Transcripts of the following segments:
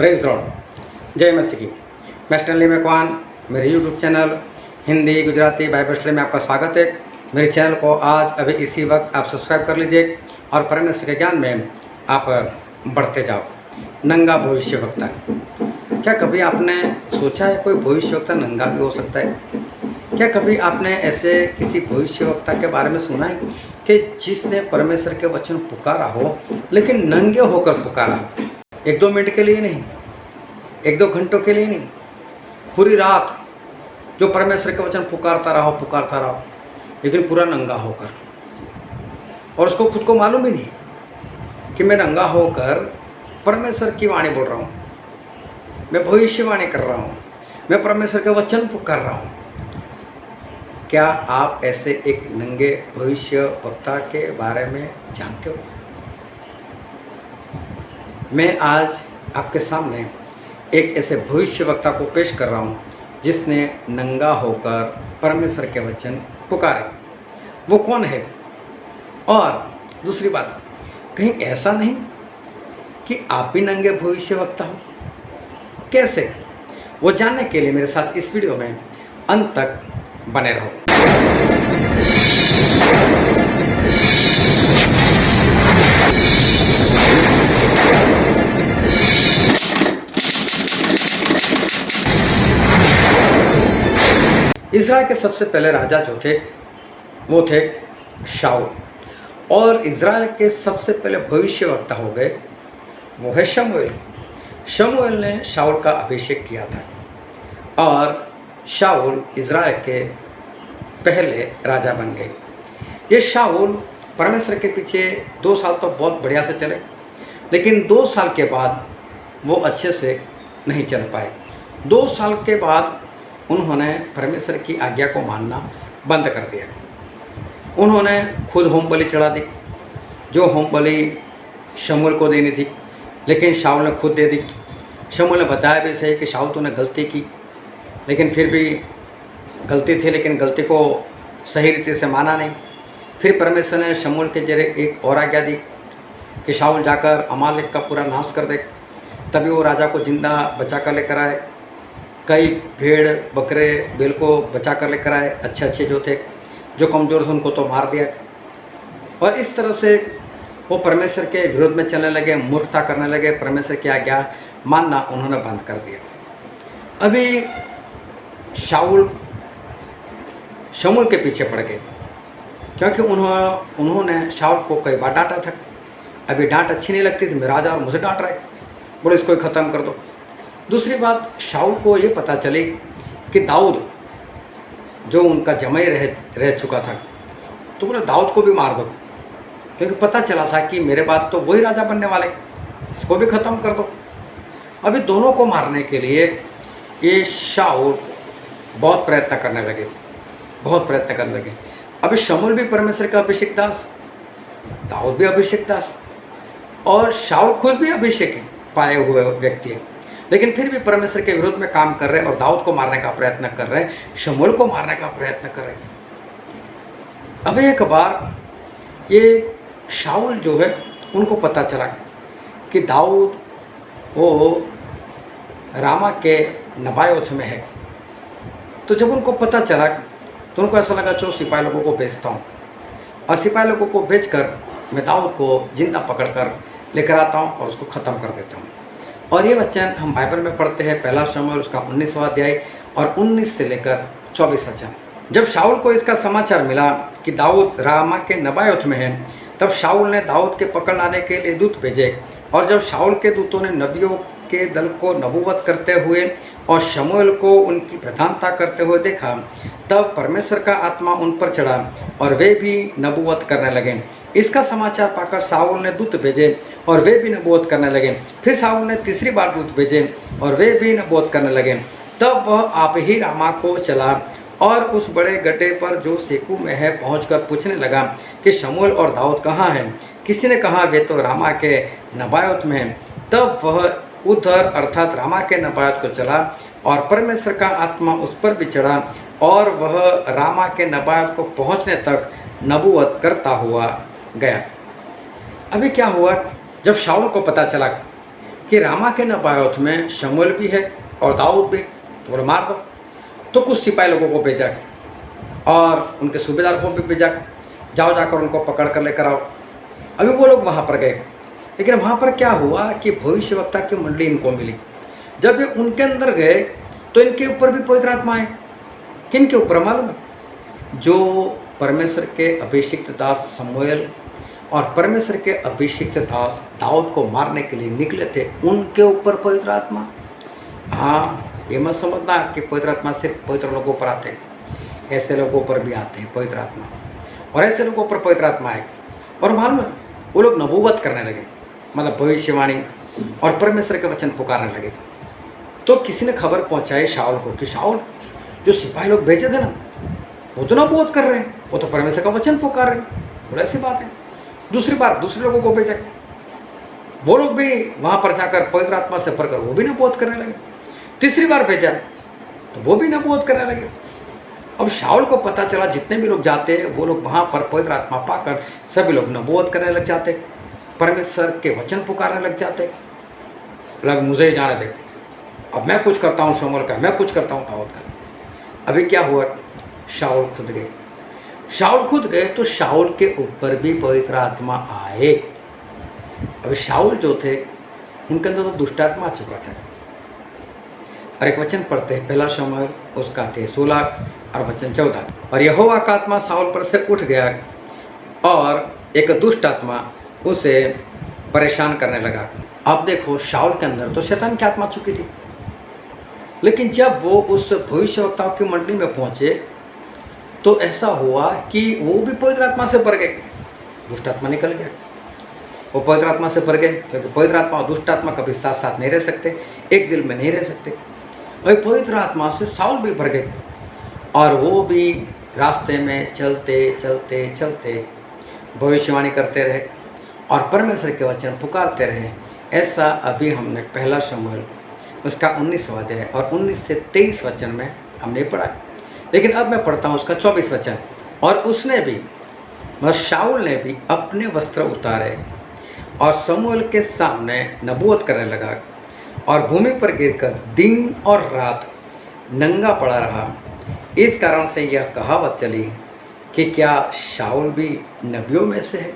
Praise Lord, जय मसीह की। मैं स्टैनली मैकवान, मेरे YouTube channel Hindi Gujarati Bible study में आपका स्वागत है। मेरे चैनल को आज अभी इसी वक्त आप सब्सक्राइब कर लीजिए और परमेश्वर के ज्ञान में आप बढ़ते जाओ। नंगा भविष्यवक्ता, क्या कभी आपने सोचा है कोई भविष्यवक्ता नंगा भी हो सकता है? क्या कभी आपने ऐसे किसी भविष्यवक्ता के बारे में सुना है कि जिसने परमेश्वर के वचन पुकारा हो लेकिन नंगे होकर पुकारा हो? 1-2 मिनट के लिए नहीं, 1-2 घंटों के लिए नहीं, पूरी रात जो परमेश्वर के वचन पुकारता रहो, लेकिन पूरा नंगा होकर। और उसको खुद को मालूम ही नहीं कि मैं नंगा होकर परमेश्वर की वाणी बोल रहा हूँ, मैं भविष्यवाणी कर रहा हूँ, मैं परमेश्वर के वचन पुकार रहा हूँ। क्या आप ऐसे एक नंगे भविष्यवक्ता के बारे में जानते हो? मैं आज आपके सामने एक ऐसे भविष्यवक्ता को पेश कर रहा हूँ जिसने नंगा होकर परमेश्वर के वचन पुकारे। वो कौन है? और दूसरी बात, कहीं ऐसा नहीं कि आप भी नंगे भविष्यवक्ता हो? कैसे? वो जानने के लिए मेरे साथ इस वीडियो में अंत तक बने रहो। इज़राइल के सबसे पहले राजा जो थे वो थे शाऊल, और इज़राइल के सबसे पहले भविष्यवक्ता हो गए वो है शमूएल। शमूएल ने शाऊल का अभिषेक किया था और शाऊल इज़राइल के पहले राजा बन गए। ये शाऊल परमेश्वर के पीछे 2 साल तो बहुत बढ़िया से चले, लेकिन 2 साल के बाद वो अच्छे से नहीं चल पाए। 2 साल के बाद उन्होंने परमेश्वर की आज्ञा को मानना बंद कर दिया। उन्होंने खुद होम बलि चढ़ा दी, जो होम बलि शमूएल को देनी थी, लेकिन शाऊल ने खुद दे दी। शमूएल ने बताया भी सही कि शाऊल तूने गलती की, लेकिन फिर भी गलती थी, लेकिन गलती को सही रीति से माना नहीं। फिर परमेश्वर ने शमूएल के जरिए एक और आज्ञा दी कि शाऊल जाकर अमालेक का पूरा नाश कर दे। तभी वो राजा को जिंदा बचा कर लेकर आए, कई भेड़ बकरे बैल को बचा कर लेकर आए, अच्छे जो थे, जो कमज़ोर थे उनको तो मार दिया। और इस तरह से वो परमेश्वर के विरोध में चलने लगे, मूर्खता करने लगे, परमेश्वर की आज्ञा मानना उन्होंने बंद कर दिया। अभी शाऊल शमूएल के पीछे पड़ गए, क्योंकि उन्होंने शाऊल को कई बार डांटा था। अभी डांट अच्छी नहीं लगती थी, मैं राजा और मुझे डांट रहे, बोले इसको ख़त्म कर दो। दूसरी बात, शाऊल को ये पता चली कि दाऊद जो उनका जमाई रह चुका था, तो बोले दाऊद को भी मार दो, क्योंकि पता चला था कि मेरे बाद तो वही राजा बनने वाले, इसको भी ख़त्म कर दो। अभी दोनों को मारने के लिए ये शाऊल बहुत प्रयत्न करने लगे। अभी शमूएल भी परमेश्वर का अभिषेक दास, दाऊद भी अभिषेक दास, और शाऊल खुद भी अभिषेक पाए हुए व्यक्ति है, लेकिन फिर भी परमेश्वर के विरोध में काम कर रहे हैं और दाऊद को मारने का प्रयत्न कर रहे हैं, शमूएल को मारने का प्रयत्न कर रहे हैं। अभी एक बार ये शाऊल जो है उनको पता चला कि दाऊद वो रामा के नबायोत में है। तो जब उनको पता चला तो उनको ऐसा लगा चलो सिपाही लोगों को भेजता हूँ, और सिपाही लोगों को भेजकर मैं दाऊद को जिंदा पकड़कर लेकर आता हूँ और उसको ख़त्म कर देता हूँ। और ये वचन हम बाइबल में पढ़ते हैं, पहला शमूएल उसका 19वां अध्याय और 19 से लेकर 24 वचन। जब शाऊल को इसका समाचार मिला कि दाऊद रामा के नबायोत में है, तब शाऊल ने दाऊद के पकड़ लाने के लिए दूत भेजे। और जब शाऊल के दूतों ने नबियों के दल को नबूवत करते हुए और शमूएल को उनकी प्रधानता करते हुए देखा, तब परमेश्वर का आत्मा उन पर चढ़ा और वे भी नबूवत करने लगे। इसका समाचार पाकर शाऊल ने दूत भेजे और वे भी नबूवत करने लगे। फिर शाऊल ने तीसरी बार दूत भेजे और वे भी नबूवत करने लगे। तब वह आप ही रामा को चला और उस बड़े गड्ढे पर जो सेकू में है पहुंचकर पूछने लगा कि शमूएल और दाऊद कहाँ हैं? किसी ने कहा वे तो रामा के नबायोत में हैं। तब वह उधर अर्थात रामा के नबायोत को चला और परमेश्वर का आत्मा उस पर भी चढ़ा और वह रामा के नबायोत को पहुंचने तक नबूवत करता हुआ गया। अभी क्या हुआ, जब शाऊल को पता चला कि रामा के नबायोत में शमूएल भी है और दाऊद भी, तो बोले मार दो। तो कुछ सिपाही लोगों को भेजा और उनके सूबेदार को भी भेजा, जाओ जाकर उनको पकड़ कर लेकर आओ। अभी वो लोग वहाँ पर गए, लेकिन वहाँ पर क्या हुआ कि भविष्यवक्ता की मंडली इनको मिली। जब ये उनके अंदर गए तो इनके ऊपर भी पवित्र आत्मा आए। किन के ऊपर मालूम है? जो परमेश्वर के अभिषिक्त दास शमूएल और परमेश्वर के अभिषिक्त दास दाऊद को मारने के लिए निकले थे, उनके ऊपर पवित्र आत्मा। हाँ, ये मत समझना कि पवित्र आत्मा सिर्फ पवित्र लोगों पर आते हैं, ऐसे लोगों पर भी आते हैं पवित्र आत्मा, और ऐसे लोगों पर पवित्र आत्मा है। और मालूम है, वो लोग नबूवत करने लगे, मतलब भविष्यवाणी, और परमेश्वर के वचन पुकारने लगे। तो किसी ने खबर पहुंचाई शाऊल को कि शाऊल, जो सिपाही लोग भेजे थे ना, वो तो नबूवत कर रहे हैं, वो तो परमेश्वर का वचन पुकार रहे हैं। बोले ऐसी बात है। दूसरी बार दूसरे लोगों को भेजा, वो लोग भी वहाँ पर जाकर पवित्र आत्मा से भरकर वो भी नबूवत करने लगे। तीसरी बार भेजा तो वो भी नबूवत करने लगे। अब शाऊल को पता चला जितने भी लोग जाते हैं वो लोग वहाँ पर पवित्र आत्मा पाकर सभी लोग नबूवत करने लग जाते, परमेश्वर के वचन पुकारने लग जाते। लग मुझे ही जाने दे, अब मैं कुछ करता हूँ शमूएल का, मैं कुछ करता हूँ दाऊद का। अभी क्या हुआ, शाऊल खुद गए। शाऊल खुद गए तो शाऊल के ऊपर भी पवित्र आत्मा आए। अभी शाऊल जो थे उनके अंदर तो दुष्ट आत्मा आ चुका था। और एक वचन पढ़ते हैं, पहला शमूएल उसका थे 16 और वचन 14। और यहोवा का आत्मा शाऊल पर से उठ गया और एक दुष्ट आत्मा उसे परेशान करने लगा। अब देखो, शाऊल के अंदर तो शैतान की आत्मा चुकी थी, लेकिन जब वो उस भविष्यवक्ताओं की मंडली में पहुंचे तो ऐसा हुआ कि वो भी पवित्र आत्मा से भर गए। दुष्ट आत्मा निकल गया, वो पवित्र आत्मा से भर गए, क्योंकि पवित्र आत्मा और दुष्ट आत्मा कभी साथ साथ नहीं रह सकते, एक दिल में नहीं रह सकते। वही पवित्र आत्मा से शाऊल भी भर गए और वो भी रास्ते में चलते चलते चलते भविष्यवाणी करते रहे और परमेश्वर के वचन पुकारते रहे। ऐसा अभी हमने पहला शमूएल उसका 19वां अध्याय और 19 से 23 वचन में हमने पढ़ा। लेकिन अब मैं पढ़ता हूँ उसका 24 वचन। और उसने भी, मतलब शाऊल ने भी अपने वस्त्र उतारे और शमूएल के सामने नबूवत करने लगा और भूमि पर गिरकर दिन और रात नंगा पड़ा रहा। इस कारण से यह कहावत चली कि क्या शाऊल भी नबियों में से है।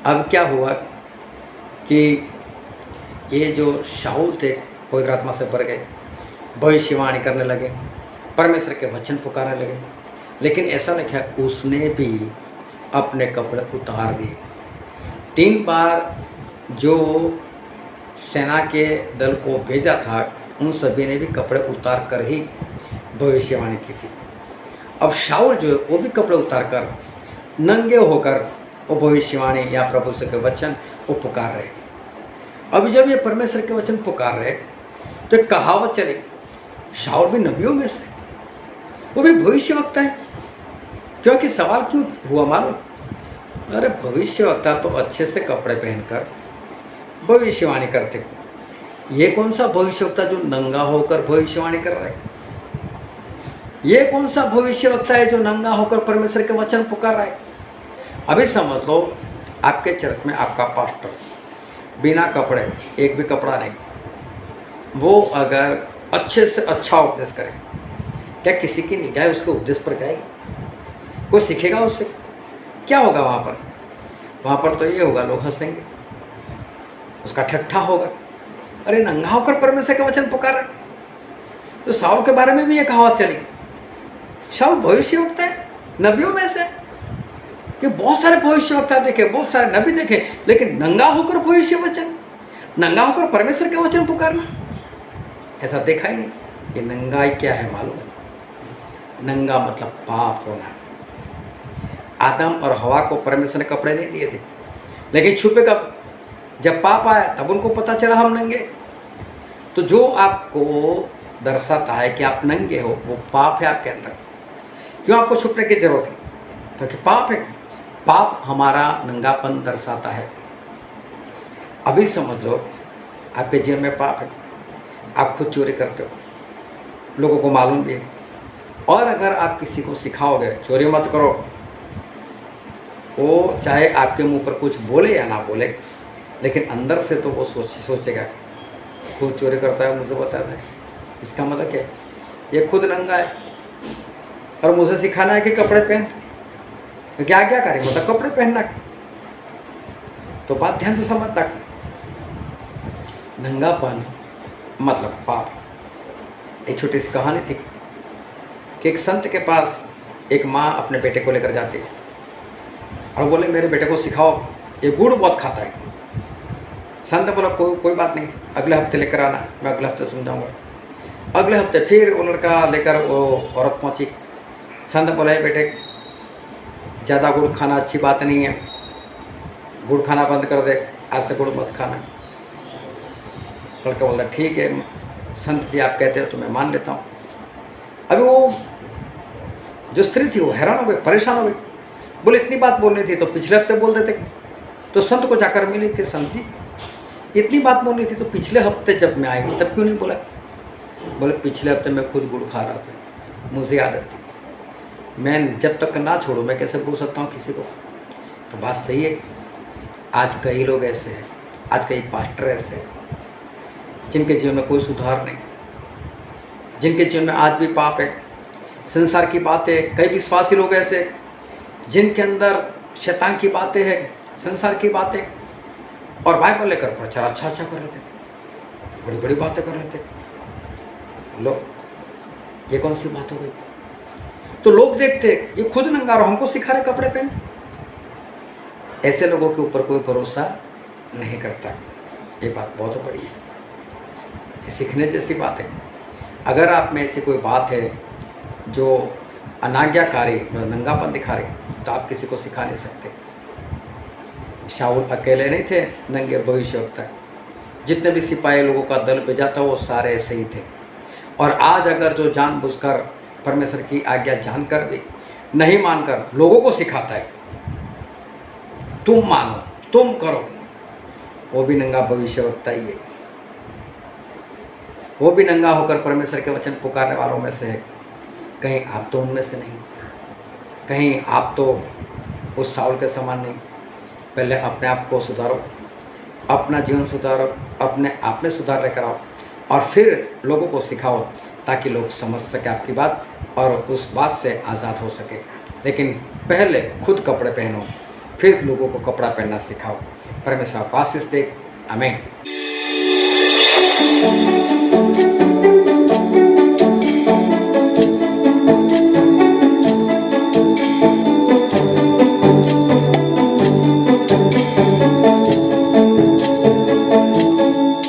अब क्या हुआ कि ये जो शाऊल थे पवित्र आत्मा से भर गए, भविष्यवाणी करने लगे, परमेश्वर के वचन पुकारने लगे, लेकिन ऐसा लिखा उसने भी अपने कपड़े उतार दिए। 3 बार जो सेना के दल को भेजा था उन सभी ने भी कपड़े उतार कर ही भविष्यवाणी की थी। अब शाऊल जो है वो भी कपड़े उतार कर नंगे होकर वो भविष्यवाणी या प्रभु से के वचन वो पुकार रहे। अभी जब ये परमेश्वर के वचन पुकार रहे तो एक कहावत चली, शाऊल भी नबियों में से, वो भी भविष्यवक्ता है। क्योंकि सवाल क्यों हुआ मालूम? अरे भविष्यवक्ता तो अच्छे से कपड़े पहनकर भविष्यवाणी करते, ये कौन सा भविष्यवक्ता जो नंगा होकर भविष्यवाणी कर रहा है? ये कौन सा भविष्यवक्ता है जो नंगा होकर परमेश्वर के वचन पुकार रहा है? अभी समझ लो, आपके चर्च में आपका पास्टर बिना कपड़े, एक भी कपड़ा नहीं, वो अगर अच्छे से अच्छा उपदेश करे, क्या किसी की निगाह उसके उपदेश पर जाएगी? कोई सीखेगा उससे? क्या होगा वहाँ पर? वहाँ पर तो ये होगा, लोग हंसेंगे, उसका ठट्ठा होगा। अरे नंगा होकर परमेश्वर के वचन पुकार रहे। तो शाऊल के बारे में भी ये कहावत चली, शाऊल भविष्यवक्ता है नबियों में से, कि बहुत सारे भविष्यवक्ता देखे, बहुत सारे नबी देखे, लेकिन नंगा होकर भविष्य वचन, नंगा होकर परमेश्वर के वचन पुकारना, ऐसा देखा ही नहीं। ये नंगाई क्या है मालूम है? नंगा मतलब पाप होना। आदम और हवा को परमेश्वर ने कपड़े नहीं दिए थे, लेकिन छुपे कब? जब पाप आया तब उनको पता चला हम नंगे। तो जो आपको दर्शाता है कि आप नंगे हो, वो पाप है आपके अंदर। क्यों आपको छुपने की जरूरत है? क्योंकि पाप है। पाप हमारा नंगापन दर्शाता है। अभी समझ लो, आपके जीवन में पाप है, आप खुद चोरी करते हो, लोगों को मालूम भी है, और अगर आप किसी को सिखाओगे चोरी मत करो, वो चाहे आपके मुंह पर कुछ बोले या ना बोले, लेकिन अंदर से तो वो सोचेगा खुद चोरी करता है, मुझे बताता है। इसका मतलब क्या है? ये खुद नंगा है और मुझे सिखाना है कि कपड़े पहन। तो क्या क्या करें, मतलब कपड़े पहनना। तो बात ध्यान से समझना, नंगापन मतलब पाप। एक छोटी सी कहानी थी कि एक संत के पास एक माँ अपने बेटे को लेकर जाती और बोले मेरे बेटे को सिखाओ, ये गुड़ बहुत खाता है। संत बोला कोई बात नहीं, अगले हफ्ते लेकर आना, मैं अगले हफ्ते समझाऊंगा। अगले हफ्ते फिर वो लड़का लेकर वो औरत पहुंची। संत बोला बेटे ज़्यादा गुड़ खाना अच्छी बात नहीं है, गुड़ खाना बंद कर दे, आज से गुड़ मत खाना। लड़का बोलता ठीक है संत जी, आप कहते हो तो मैं मान लेता हूँ। अभी वो जो स्त्री थी वो हैरान हो गई, परेशान हो गई। बोले इतनी बात बोलनी थी तो पिछले हफ्ते बोल देते। तो संत को जाकर मिले कि संत जी इतनी बात बोलनी थी तो पिछले हफ्ते जब मैं आई तब क्यों नहीं बोला? बोले पिछले हफ्ते मैं खुद गुड़ खा रहा था, मुझे आदत थी, मैं जब तक ना छोड़ूं मैं कैसे बोल सकता हूँ किसी को? तो बात सही है। आज कई लोग ऐसे हैं, आज कई पास्टर ऐसे हैं जिनके जीवन में कोई सुधार नहीं, जिनके जीवन में आज भी पाप है, संसार की बातें। कई विश्वासी लोग ऐसे जिनके अंदर शैतान की बातें हैं, संसार की बातें, और बाइबल लेकर प्रचार अच्छा कर लेते, बड़ी बड़ी बातें कर लेते। लो ये कौन सी बात हो गई? तो लोग देखते ये खुद नंगा रहा, हमको सिखा रहे कपड़े पहन। ऐसे लोगों के ऊपर कोई भरोसा नहीं करता। ये बात बहुत बड़ी है, ये सीखने जैसी बात है। अगर आप में ऐसी कोई बात है जो अनाज्ञाकारी, नंगापन दिखा रही, तो आप किसी को सिखा नहीं सकते। शाऊल अकेले नहीं थे नंगे भविष्यवक्ता, जितने भी सिपाही लोगों का दल भेजा था वो सारे ऐसे ही थे। और आज अगर जो जानबूझकर परमेश्वर की आज्ञा जानकर भी नहीं मानकर लोगों को सिखाता है तुम मानो, तुम करो, वो भी नंगा भविष्यवक्ता ही है। वो भी नंगा होकर परमेश्वर के वचन पुकारने वालों में से है। कहीं आप तो उनमें से नहीं, कहीं आप तो उस शाऊल के समान नहीं। पहले अपने आप को सुधारो, अपना जीवन सुधारो, अपने आप में सुधार लेकर आओ और फिर लोगों को सिखाओ, ताकि लोग समझ सके आपकी बात और उस बात से आज़ाद हो सके। लेकिन पहले खुद कपड़े पहनो, फिर लोगों को कपड़ा पहनना सिखाओ। परमेश्वर आपको आशीष दे। आमीन।